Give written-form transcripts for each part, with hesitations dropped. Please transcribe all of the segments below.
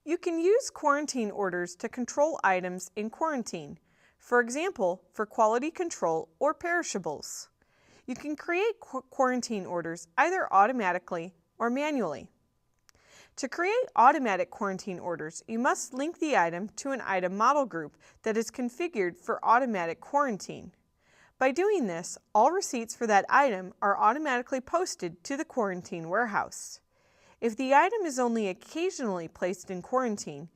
You can use quarantine orders to control items in quarantine, for example, for quality control or perishables. You can create quarantine orders either automatically or manually. To create automatic quarantine orders, you must link the item to an item model group that is configured for automatic quarantine. By doing this, all receipts for that item are automatically posted to the quarantine warehouse. If the item is only occasionally placed in quarantine,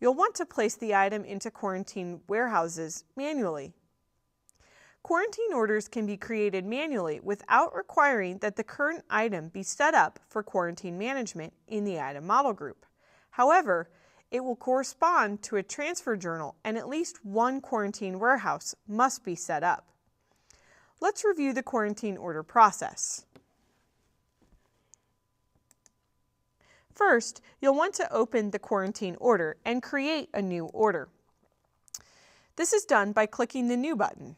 you'll want to place the item into quarantine warehouses manually. Quarantine orders can be created manually without requiring that the current item be set up for quarantine management in the item model group. However, it will correspond to a transfer journal and at least one quarantine warehouse must be set up. Let's review the quarantine order process. First, you'll want to open the quarantine order and create a new order. This is done by clicking the New button.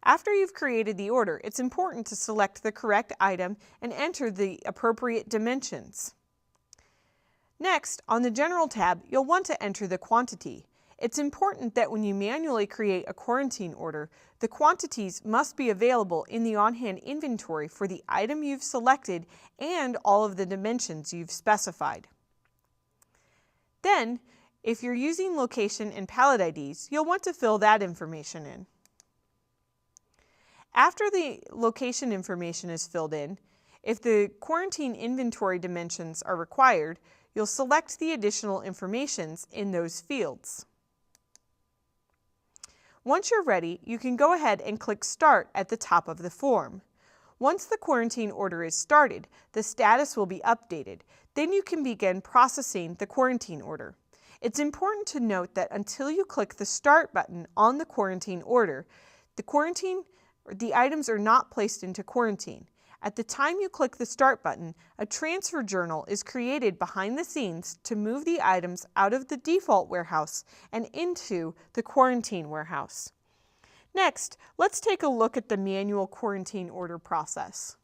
After you've created the order, it's important to select the correct item and enter the appropriate dimensions. Next, on the General tab, you'll want to enter the quantity. It's important that when you manually create a quarantine order, the quantities must be available in the on-hand inventory for the item you've selected and all of the dimensions you've specified. Then, if you're using location and pallet IDs, you'll want to fill that information in. After the location information is filled in, if the quarantine inventory dimensions are required, you'll select the additional informations in those fields. Once you're ready, you can go ahead and click Start at the top of the form. Once the quarantine order is started, the status will be updated. Then you can begin processing the quarantine order. It's important to note that until you click the Start button on the quarantine order, the items are not placed into quarantine. At the time you click the Start button, a transfer journal is created behind the scenes to move the items out of the default warehouse and into the quarantine warehouse. Next, let's take a look at the manual quarantine order process.